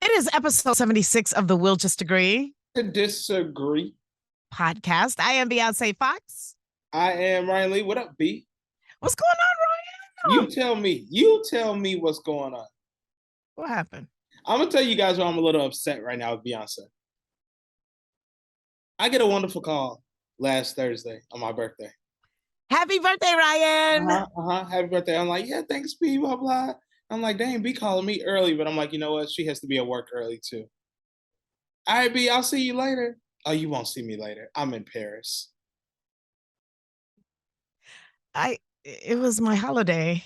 It is episode 76 of the Will Just Agree To disagree. podcast. I am Beyonce Fox. I am Ryan Lee. What up, B? What's going on, You Ryan? tell me. You tell me what's going on. What happened? I'm gonna tell you guys why I'm a little upset right now with Beyonce. I get a wonderful call last Thursday on my birthday. Happy birthday, Ryan. Happy birthday. I'm like, yeah, thanks, B, blah, blah. I'm like, dang, B calling me early, but I'm like, you know what? She has to be at work early too. All right, B, I'll see you later. Oh, you won't see me later. I'm in Paris. It was my holiday.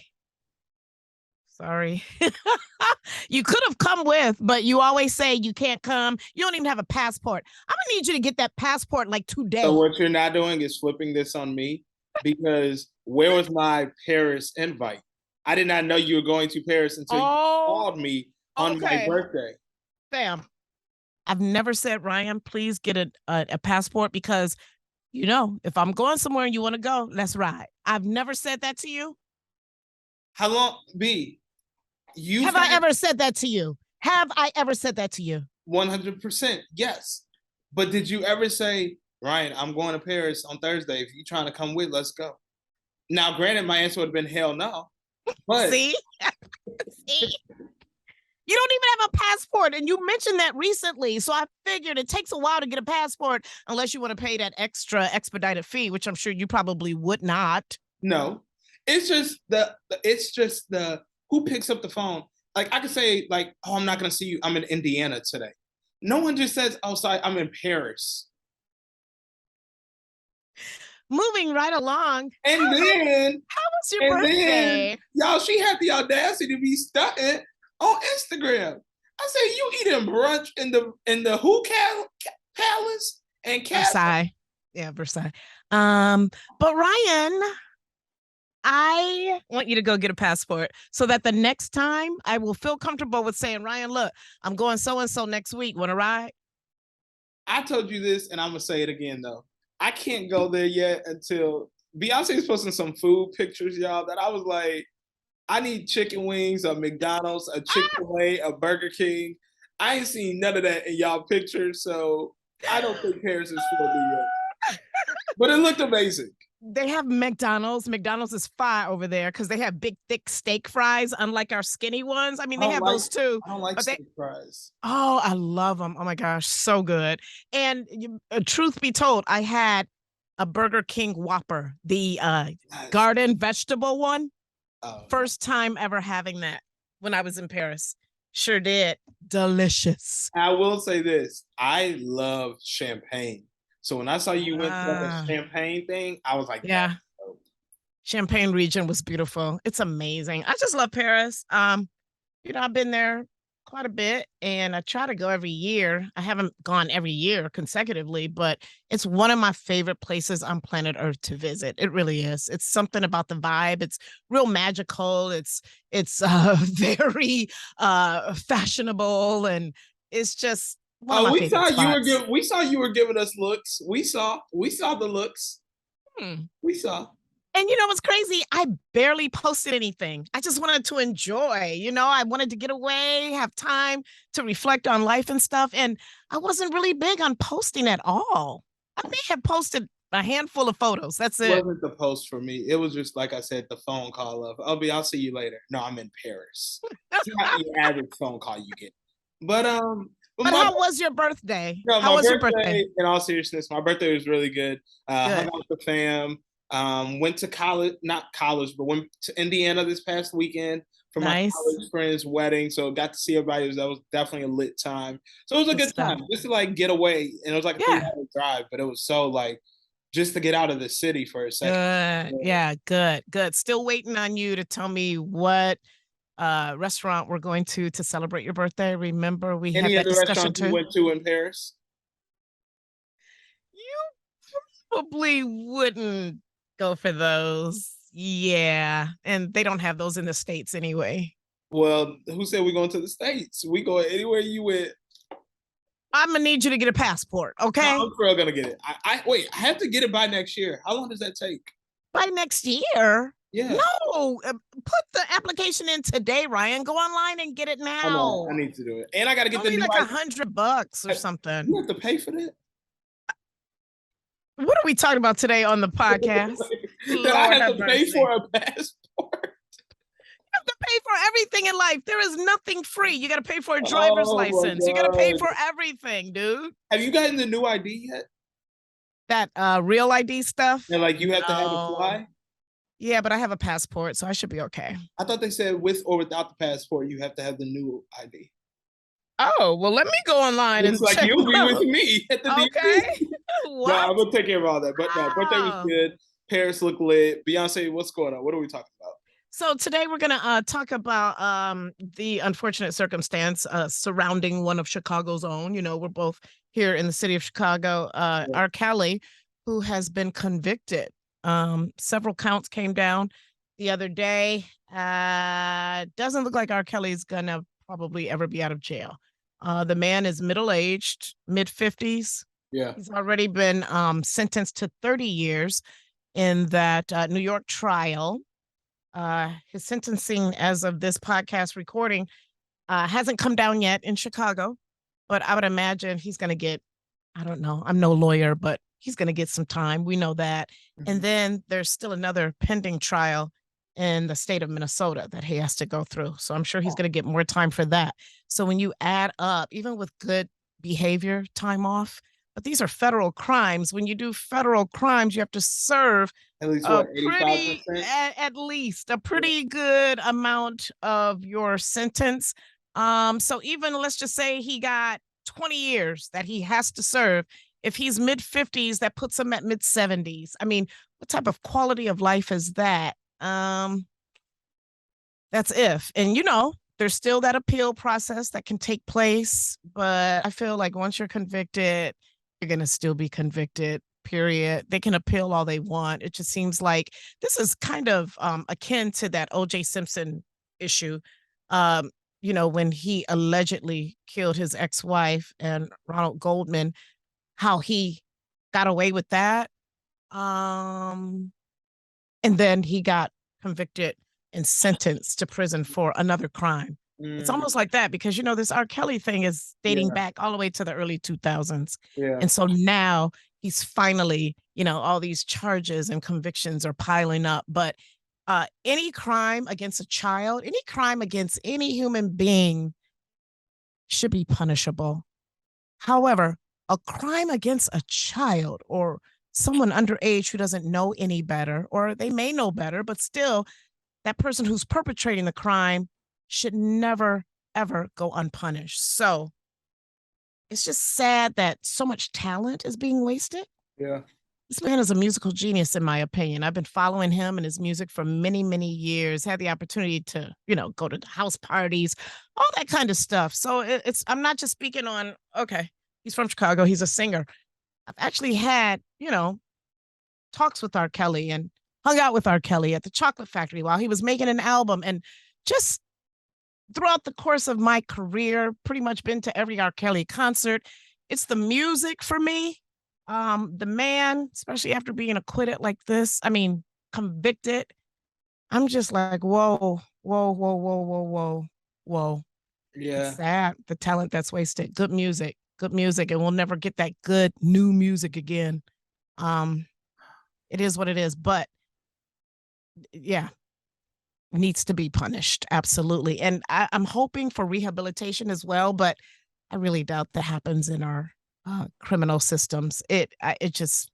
Sorry. You could have come with, but you always say you can't come. You don't even have a passport. I'm gonna need you to get that passport like today. So what you're not doing is flipping this on me because where was my Paris invite? I did not know you were going to Paris until you called me on my birthday. Fam, I've never said, Ryan, please get a passport because, if I'm going somewhere and you want to go, let's ride. I've never said that to you. How long, B? Have I ever said that to you? Have I ever said that to you? 100%, yes. But did you ever say, Ryan, I'm going to Paris on Thursday. If you're trying to come with, let's go. Now, granted, my answer would have been hell no. But see? See? You don't even have a passport, and you mentioned that recently. So I figured it takes a while to get a passport unless you want to pay that extra expedited fee, which I'm sure you probably would not. No, it's just the who picks up the phone. Like I could say, like, oh, I'm not gonna see you. I'm in Indiana today. No one just says, oh, sorry, I'm in Paris. Moving right along. And then how was your birthday? Y'all, she had the audacity to be stunting on Instagram. I said, you eating brunch in the who palace and Versailles. Yeah, Versailles. But Ryan, I want you to go get a passport so that the next time I will feel comfortable with saying, Ryan, look, I'm going so-and-so next week. Want to ride? I told you this, and I'm going to say it again, though. I can't go there yet until Beyonce is posting some food pictures, y'all, that I was like, I need chicken wings, a McDonald's, a Chick-fil-A, a Burger King. I ain't seen none of that in y'all pictures, so I don't think Paris is for me yet. But it looked amazing. They have McDonald's. McDonald's is fire over there because they have big, thick steak fries, unlike our skinny ones. I mean, they have those too. I don't like steak fries. Oh, I love them. Oh my gosh, so good. And truth be told, I had a Burger King Whopper, the garden vegetable one. First time ever having that when I was in Paris. Sure did. Delicious. I will say this. I love champagne. So when I saw you went to a champagne thing, I was like, yeah. Champagne region was beautiful. It's amazing. I just love Paris. I've been there quite a bit and I try to go every year. I haven't gone every year consecutively, but it's one of my favorite places on planet Earth to visit. It really is. It's something about the vibe. It's real magical. It's very fashionable, and it's just we saw you were giving us looks. We saw the looks. We saw. And you know what's crazy? I barely posted anything. I just wanted to enjoy. I wanted to get away, have time to reflect on life and stuff. And I wasn't really big on posting at all. I may have posted a handful of photos. That's it. It wasn't the post for me. It was just, like I said, the phone call of, I'll see you later. No, I'm in Paris. It's not the average phone call you get. But how was your birthday? No, how was your birthday? In all seriousness, my birthday was really good. Hung out with the fam. Went to college, not college, but went to Indiana this past weekend for my college friend's wedding. So got to see everybody. That was definitely a lit time. So it was a good time just to like get away. And it was like a 3-hour drive, but it was so like just to get out of the city for a second. Good. Still waiting on you to tell me what restaurant we're going to celebrate your birthday. Remember, we had that discussion too. You went to in Paris? You probably wouldn't go for those. Yeah. And they don't have those in the States anyway. Well, who said we're going to the States? We go anywhere you went. I'm gonna need you to get a passport, okay? No, I'm still gonna get it. I have to get it by next year. How long does that take? By next year? Yeah. No, put the application in today, Ryan. Go online and get it I know. I now. need to do it, and I got to get the Only new like ID. $100 or something. You have to pay for that. What are we talking about today on the podcast? That I Lord have have to pay mercy. for a passport. You have to pay for everything in life. There is nothing free. You got to pay for a driver's Oh my license. You got to pay god! for everything, dude. Have you gotten the new ID yet? That real ID stuff? And like, you have to have it No. fly. Yeah, but I have a passport, so I should be okay. I thought they said with or without the passport, you have to have the new ID. Oh, well, let me go online Looks and like check. you'll be with me at the Okay. DMV. No, What? I'm gonna take care of all that. But no, birthday was Oh. good. Paris looked lit. Beyonce, what's going on? What are we talking about? So today we're going to talk about the unfortunate circumstance surrounding one of Chicago's own. You know, we're both here in the city of Chicago. Yeah. R. Kelly, who has been convicted. Several counts came down the other day. Doesn't look like R. Kelly's going to probably ever be out of jail. The man is middle-aged, mid-50s. Yeah. He's already been sentenced to 30 years in that New York trial. His sentencing, as of this podcast recording, hasn't come down yet in Chicago, but I would imagine he's going to get, I don't know, I'm no lawyer, but he's going to get some time. We know that. And then there's still another pending trial in the state of Minnesota that he has to go through. So I'm sure he's going to get more time for that. So when you add up, even with good behavior time off, but these are federal crimes. When you do federal crimes, you have to serve At least a what, pretty 85%? at least a pretty good amount of your sentence. So even let's just say he got 20 years that he has to serve. If he's mid 50s, that puts him at mid 70s. I mean, what type of quality of life is that? That's if. And you know, there's still that appeal process that can take place, but I feel like once you're convicted, you're going to still be convicted, period. They can appeal all they want. It just seems like this is kind of akin to that OJ Simpson issue. You know, when he allegedly killed his ex-wife and Ronald Goldman, how he got away with that. And then he got convicted and sentenced to prison for another crime. It's almost like that because, you know, this R. Kelly thing is dating Yeah. back all the way to the early 2000s. Yeah. And so now he's finally, you know, all these charges and convictions are piling up. But any crime against a child, any crime against any human being should be punishable. However, a crime against a child or someone underage who doesn't know any better, or they may know better, but still, that person who's perpetrating the crime should never, ever go unpunished. So it's just sad that so much talent is being wasted. Yeah. This man is a musical genius, in my opinion. I've been following him and his music for many, many years. Had the opportunity to, you know, go to house parties, all that kind of stuff. So it's I'm not just speaking on, okay, he's from Chicago, he's a singer. I've actually had, you know, talks with R. Kelly and hung out with R. Kelly at the Chocolate Factory while he was making an album. And just throughout the course of my career, pretty much been to every R. Kelly concert. It's the music for me. The man, especially after being acquitted like this, I mean, convicted. I'm just like, whoa, whoa, whoa, whoa, whoa, whoa, whoa. It's Yeah. sad, the talent that's wasted. Good music, and we'll never get that good new music again. Um, it is what it is, but yeah, needs to be punished. Absolutely. And I'm hoping for rehabilitation as well, but I really doubt that happens in our criminal systems. It just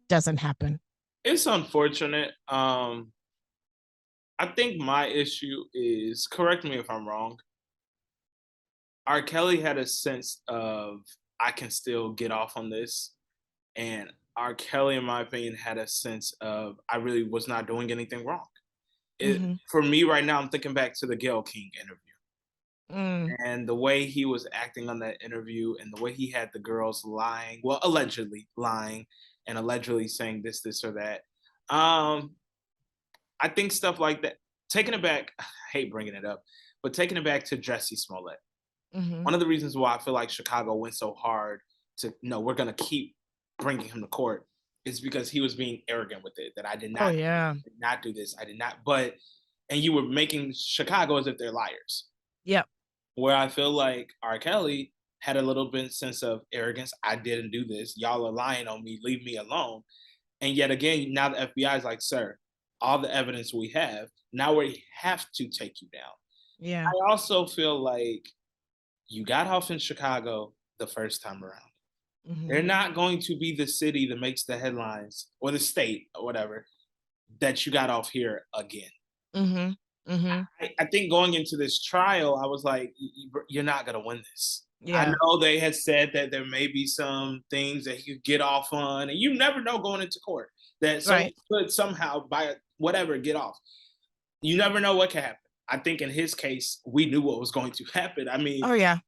doesn't happen. It's unfortunate. I think my issue is, correct me if I'm wrong, R. Kelly had a sense of, I can still get off on this. And R. Kelly, in my opinion, had a sense of, I really was not doing anything wrong. For me right now, I'm thinking back to the Gayle King interview. And the way he was acting on that interview and the way he had the girls lying, well, allegedly lying and allegedly saying this or that. I think stuff like that, taking it back, I hate bringing it up, but taking it back to Jesse Smollett. One of the reasons why I feel like Chicago went so hard to, no, we're going to keep bringing him to court it's because he was being arrogant with it. That Oh yeah. did not do this. I did not. But and you were making Chicago as if they're liars. Yep. Where I feel like R. Kelly had a little bit sense of arrogance. I didn't do this. Y'all are lying on me. Leave me alone. And yet again, now the FBI is like, sir, all the evidence we have, now we have to take you down. Yeah. I also feel like you got off in Chicago the first time around. They're Mhm. not going to be the city that makes the headlines or the state or whatever that you got off here again. Mhm. Mhm. I think going into this trial, I was like, you're not going to win this. I Yeah. know they had said that there may be some things that he could get off on, and you never know going into court that someone Right. could somehow, by whatever, get off. You never know what can happen. I think in his case, we knew what was going to happen. I mean, Oh yeah.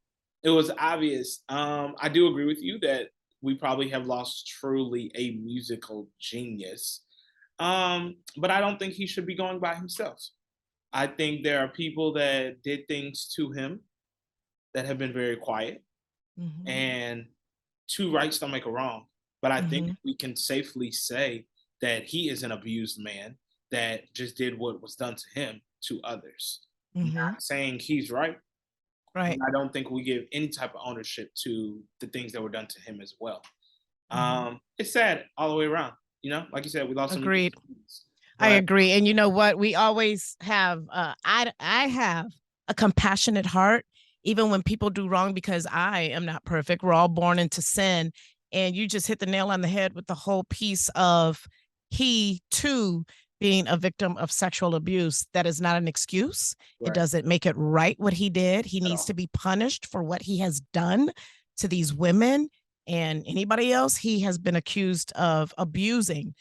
it was obvious. I do agree with you that we probably have lost truly a musical genius. But I don't think he should be going by himself. I think there are people that did things to him that have been very quiet, Mhm. and two rights don't make a wrong. But I think Mhm. we can safely say that he is an abused man that just did what was done to him to others. Mhm. Not saying he's right, but Right. I don't think we give any type of ownership to the things that were done to him as well. Mhm. It's sad all the way around. You know, like you said, we lost some Agreed. I but agree. And you know what? We always have I have a compassionate heart even when people do wrong because I am not perfect. We're all born into sin. And you just hit the nail on the head with the whole piece of he too being a victim of sexual abuse. That is not an excuse. It right doesn't make it right what he did. He at needs all. to be punished for what he has done to these women and anybody else he has been accused of abusing.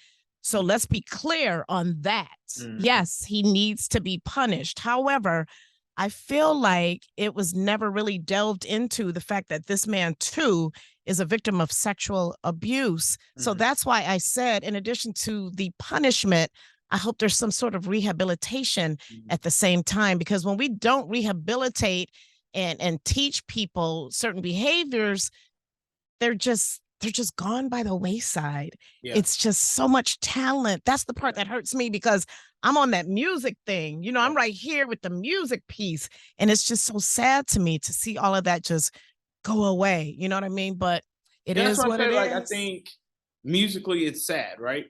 So let's be clear on that. Mhm. Yes, he needs to be punished. However, I feel like it was never really delved into the fact that this man, too, is a victim of sexual abuse. So Mhm. that's why I said, in addition to the punishment, I hope there's some sort of rehabilitation Mhm. at the same time, because when we don't rehabilitate and teach people certain behaviors, they're just gone by the wayside. Yeah. It's just so much talent. That's the part Yeah. that hurts me because I'm on that music thing. You know, Yeah. I'm right here with the music piece. And it's just so sad to me to see all of that just go away. You know what I mean? But it Yeah, that's is what I what say. it Like, I is. think musically it's sad, right?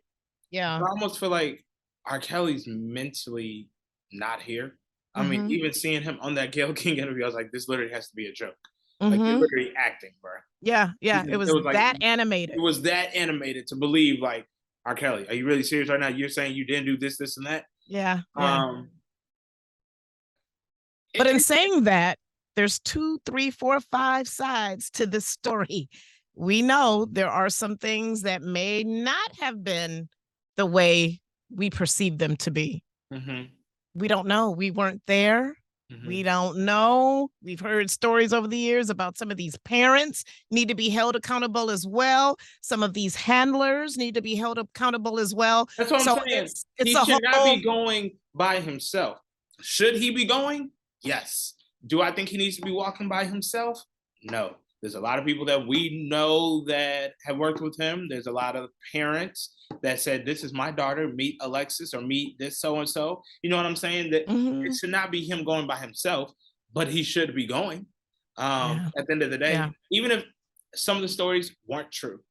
Yeah. But I almost feel like R. Kelly's mentally not here. I mean, Mm-hmm. even seeing him on that Gail King interview, I was like, this literally has to be a joke. Like, you're Mm-hmm. literally acting, bro. Yeah. Yeah. It It was was like that it animated. was that animated to believe, like, R. Kelly, are you really serious right now? You're saying you didn't do this, this, and that. Yeah. Yeah. Um, But in it, saying that, there's two, three, four, five sides to this story. We know there are some things that may not have been the way we perceive them to be. mhm, We don't know. We weren't there. We mhm. don't know. We've heard stories over the years about some of these parents need to be held accountable as well. Some of these handlers need to be held accountable as well. That's what I'm So saying. it's He a should not whole. be going by himself. Should he be going? Yes. Do I think he needs to be walking by himself? No. There's a lot of people that we know that have worked with him. There's a lot of parents that said, this is my daughter, meet Alexis or meet this so and so. You know what I'm saying? That it Mhm. should not be him going by himself, but he should be going. Yeah. At the end of the day, Yeah. even if some of the stories weren't true,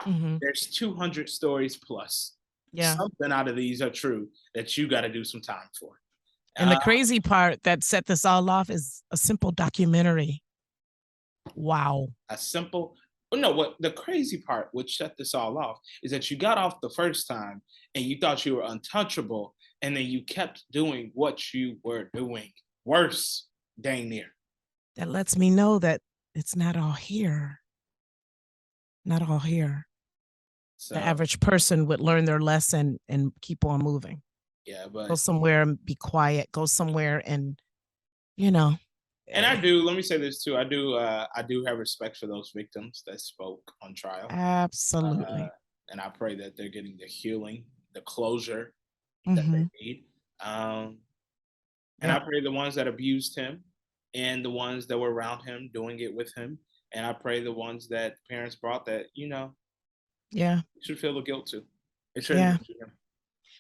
Hmm. there's 200 stories plus. Yeah. Something out of these are true that you got to do some time for. And the Uh, crazy part that set this all off is a simple documentary. Wow. a simple, well, no, what the crazy part, which set this all off, is that you got off the first time and you thought you were untouchable, and then you kept doing what you were doing. Worse, dang near. That lets me know that it's not all here. Not all here. The So, average person would learn their lesson and keep on moving. yeah, Go but, somewhere and be quiet. Go somewhere and, you know, and I eh, do, let me say this too. I do have respect for those victims that spoke on trial. Uh, absolutely. and I pray that they're getting the healing, the closure that they Mm-hmm. need. Um, and I Yep. pray the ones that abused him and the ones that were around him doing it with him. And I pray the ones that parents brought that, you know, Yeah. He should feel the guilt too. It shouldn't Yeah. be him.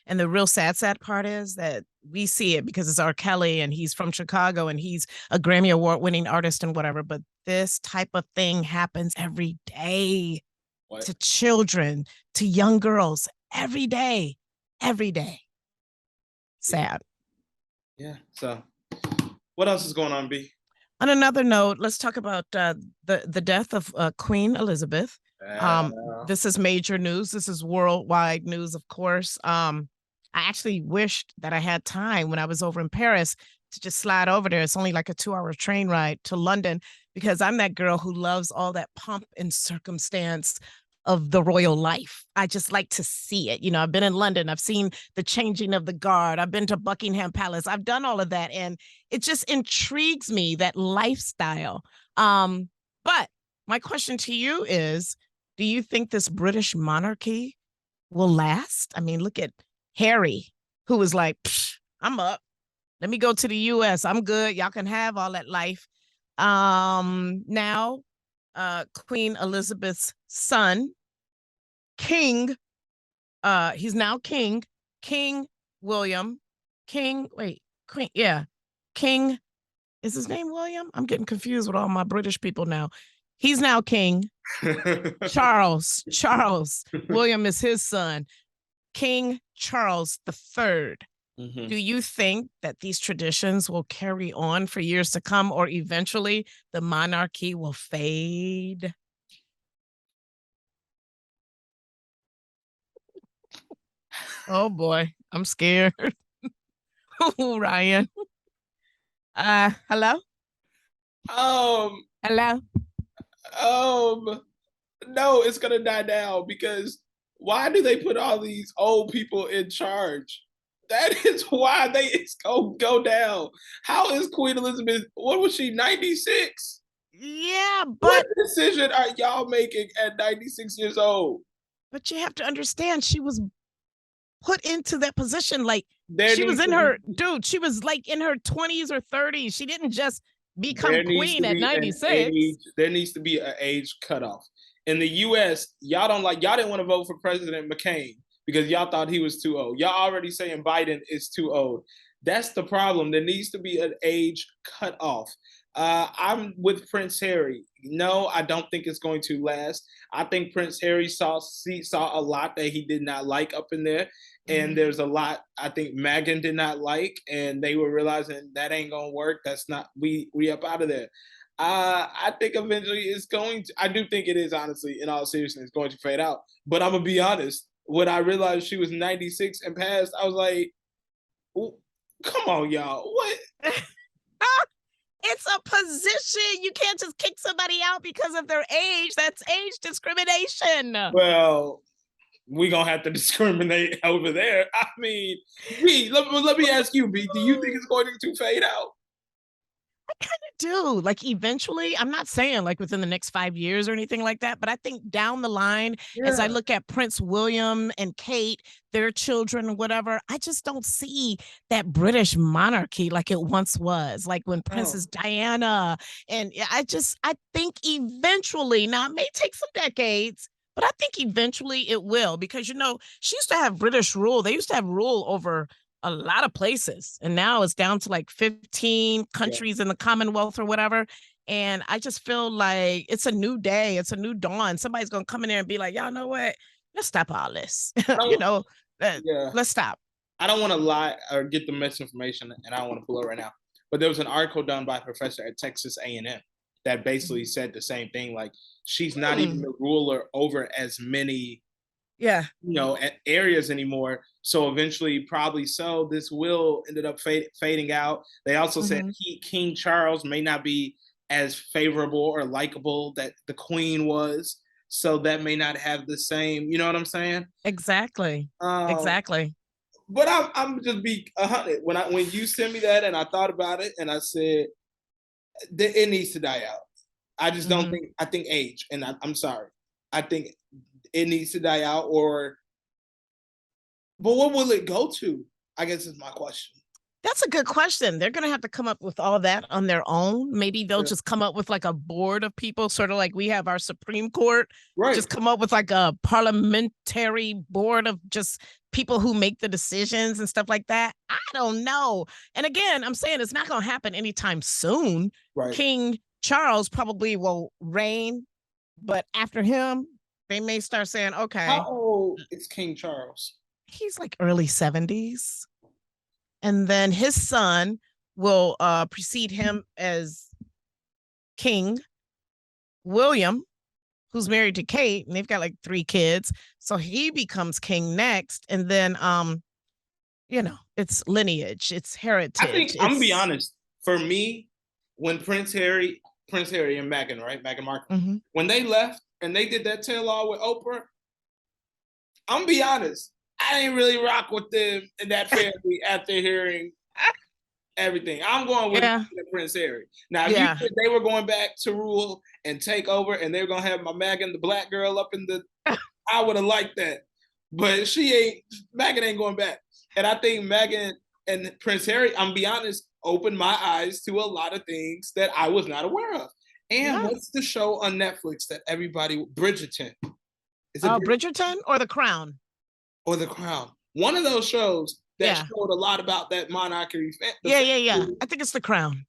And the real sad part is that we see it because it's R. Kelly and he's from Chicago and he's a Grammy Award winning artist and whatever. But this type of thing happens every day What? to children, to young girls, every day. Yeah. Sad. Yeah. So, what else is going on, B? On another note, let's talk about the death of Queen Elizabeth. Uh, This is major news. This is worldwide news, of course. I actually wished that I had time when I was over in Paris to just slide over there. It's only like a 2 hour train ride to London because I'm that girl who loves all that pomp and circumstance of the royal life. I just like to see it. You know, I've been in London, I've seen the changing of the guard, I've been to Buckingham Palace, I've done all of that. And it just intrigues me, that lifestyle. But my question to you is, do you think this British monarchy will last? I mean, look at Harry, who was like, I'm up. Let me go to the US. I'm good. Y'all can have all that life. Now, Queen Elizabeth's son, King, he's now King William, wait, Queen, yeah, King, is his name William? I'm getting confused with all my British people now. He's now King Charles. William is his son. King Charles III. Do you think that these traditions will carry on for years to come, or eventually the monarchy will fade? Oh boy, I'm scared. Ryan. Hello? Um, Hello? um, no, it's gonna die down because why do they put all these old people in charge? That is why it's gonna go down. How is Queen Elizabeth? What was she? 96. Yeah, What but decision are y'all making at 96 years old? you have to understand she was put into that position like There she was needs in to be her she was like in her 20s or 30s. She didn't just become there needs queen to at be an 96. age. There needs to be an age cutoff. In the U.S., y'all didn't want to vote for President McCain because y'all thought he was too old. Y'all already saying Biden is too old. That's the problem. There needs to be an age cutoff. I'm with Prince Harry. No, I don't think it's going to last. I think Prince Harry saw a lot that he did not like up in there, and there's a lot I think Meghan did not like, and they were realizing that ain't gonna work. That's not we up out of there. I think eventually it's going to. I do think it is honestly, in all seriousness, going to fade out. But I'm gonna be honest. When I realized she was 96 and passed, I was like, "Come on, y'all! What?" It's a position. You can't just kick somebody out because of their age. That's age discrimination. Well, we gonna have to discriminate over there. I mean, B, let me ask you, B, do you think it's going to fade out? I kind of do. Like eventually, I'm not saying like within the next 5 years or anything like that, but I think down the line, as I Yeah. look at Prince William and Kate, their children, whatever, I just don't see that British monarchy like it once was, like when Oh. Princess Diana. And I think eventually, now it may take some decades, but I think eventually it will, because, she used to have British rule. They used to have rule over a lot of places. And now it's down to like 15 Yeah. countries in the Commonwealth or whatever. And I just feel like it's a new day. It's a new dawn. Somebody's going to come in there and be like, y'all know what? Let's stop all this. I you don't, know, yeah. let's stop. I don't want to lie or get the misinformation, and I don't want to pull it right now. But there was an article done by a professor at Texas A&M that basically said the same thing. Like she's not even the ruler over as many, Yeah, areas anymore. So eventually, probably so, this will ended up fading out. They also said King Charles may not be as favorable or likable that the Queen was. So that may not have the same. You know what I'm saying? exactly. Um, Exactly. but I'm just be 100 when you sent me that and I thought about it and I said it needs to die out. I just don't think. I think age, and I'm sorry. I think it needs to die out, but what will it go to? I guess is my question. That's a good question. They're gonna have to come up with all that on their own. Maybe they'll Yeah. just come up with like a board of people, sort of like we have our Supreme Court. Right. Just come up with like a parliamentary board of just people who make the decisions and stuff like that. I don't know. And again, I'm saying it's not gonna happen anytime soon. Right. King Charles probably will reign, but after him, they may start saying, How okay, old is King Charles? he's like early 70s. And then his son will precede him as King William, who's married to Kate, and they've got like 3 kids. So he becomes king next, and then it's lineage, it's I think heritage, I'm gonna be it's honest. For me, when Prince Harry and Meghan, right, Meghan Markle, mm-hmm. when they left and they did that tell-all with Oprah, I'm gonna be honest. I didn't really rock with them and that family after hearing everything. I'm going with Yeah, Prince Harry. Now, if you yeah. said they were going back to rule and take over, and they were gonna have my Meghan, the black girl, up in the, I would have liked that. But Meghan ain't going back. And I think Meghan and Prince Harry, I'm gonna be honest, opened my eyes to a lot of things that I was not aware of. And Yeah. what's the show on Netflix that everybody, Bridgerton? Is it Oh, Bridgerton Bridgerton or The Crown? or The Crown? One of those shows that Yeah. showed a lot about that monarchy. Yeah. I think it's The Crown.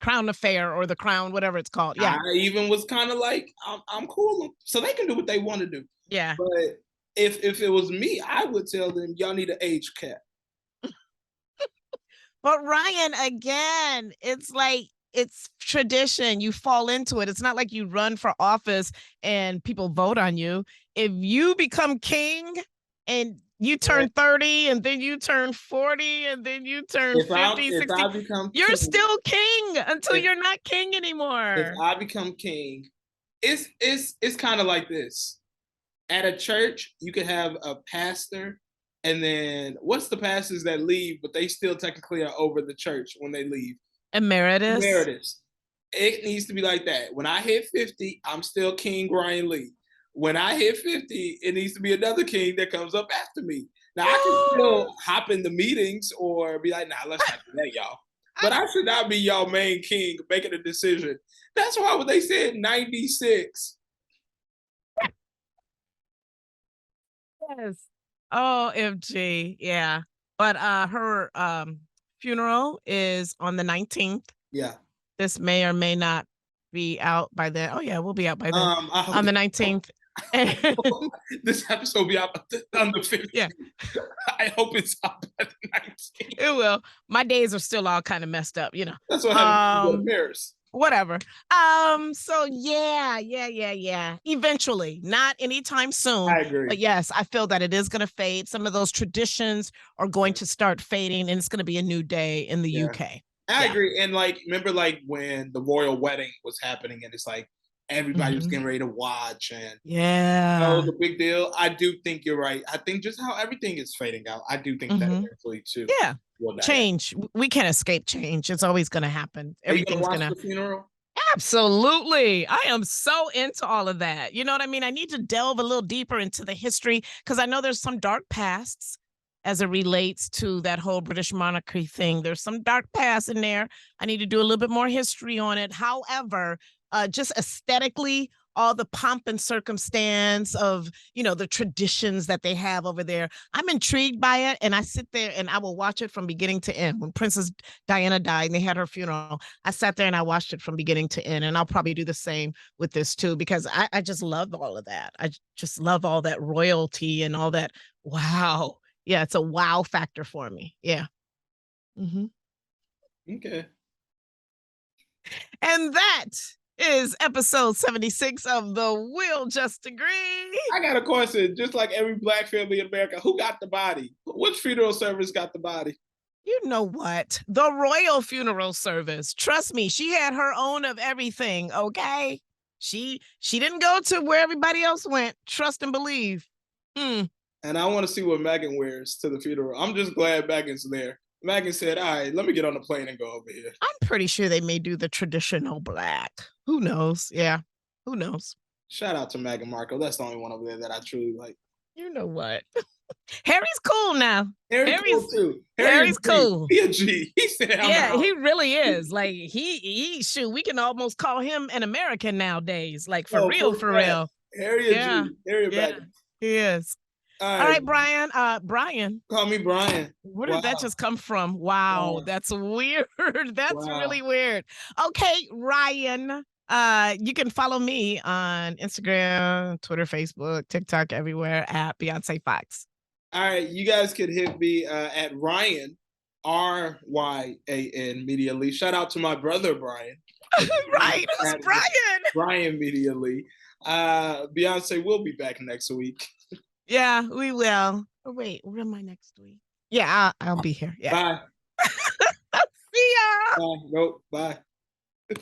Crown Affair or The Crown, whatever it's called. Yeah. I even was kind of like, I'm cool. So they can do what they want to do. Yeah. But if it was me, I would tell them, y'all need an age cap. But Ryan, again, it's like it's tradition. You fall into it. It's not like you run for office and people vote on you. If you become king and you turn 30 and then you turn 40 and then you turn If 50, if 60, I become you're king, still king until if, you're not king if anymore. I become king, it's kind of like this. At a church, you could have a pastor, and then what's the pastors that leave, but they still technically are over the church when they leave? Emeritus. Emeritus. It needs to be like that. When I hit 50, I'm still King Brian Lee. When I hit 50, it needs to be another king that comes up after me. Now I can still hop in the meetings or be like, nah, let's not do that, y'all. But I should not be y'all main king making a decision. That's why when they said 96. Yes. OMG. Yeah. But her funeral is on the 19th. Yeah. This may or may not be out by then. Oh yeah, we'll be out by then. I hope On the 19th. this episode will be out on the 15th. Yeah. I hope it's out by the 19th. It will. My days are still all kind of messed up, you know. That's what happens to Paris. Whatever. So yeah. Eventually, not anytime soon. I agree. But yes, I feel that it is going to fade. Some of those traditions are going to start fading, and it's going to be a new day in the UK. I agree. And like, remember, like when the royal wedding was happening, and it's like everybody was getting ready to watch, and that was a big deal. I do think you're right. I think just how everything is fading out, I do think that eventually too. Yeah. Change. We can't escape change. It's always going to happen. Everything's going to watch the funeral. Absolutely. I am so into all of that. You know what I mean? I need to delve a little deeper into the history because I know there's some dark pasts as it relates to that whole British monarchy thing. There's some dark past in there. I need to do a little bit more history on it. However, just aesthetically, all the pomp and circumstance of, the traditions that they have over there. I'm intrigued by it. And I sit there and I will watch it from beginning to end. When Princess Diana died and they had her funeral, I sat there and I watched it from beginning to end. And I'll probably do the same with this too, because I just love all of that. I just love all that royalty and all that. Wow. Yeah, it's a wow factor for me. Yeah. Okay. And that is episode 76 of The We'll Just Agree. I got a question. Just like every black family in America, who got the body? Which funeral service got the body? You know what? The royal funeral service. Trust me, she had her own of everything, okay? She didn't go to where everybody else went. Trust and believe. And I want to see what Meghan wears to the funeral. I'm just glad Meghan's there. Meghan said, all right, let me get on the plane and go over here. I'm pretty sure they may do the traditional black. Who knows? Yeah. Who knows? Shout out to Meghan Markle. That's the only one over there that I truly like. You know what? Harry's cool now. Harry cool Harry's too. Harry a Harry's G. cool. He a G. He said I'm Yeah, out. he really is. Like he shoot, we can almost call him an American nowadays. Like for Oh, real, for for fact. real. Harry a Yeah. G. Harry a Yeah. bad. He is. All All right. right, Brian. Brian. Call me Brian. Where did that Wow. just come from? Wow, Wow. that's weird. That's Wow. really weird. Okay, Ryan. You can follow me on Instagram, Twitter, Facebook, TikTok, everywhere at Beyonce Fox. All right, you guys could hit me at Ryan Ryan Media Lee. Shout out to my brother Brian. Right, who's At Brian? Brian Media Lee. Beyonce will be back next week. Yeah, we will. Oh, wait, where am I next week? Yeah, I'll be here. Yeah. Bye. See ya. Bye. Nope. Bye.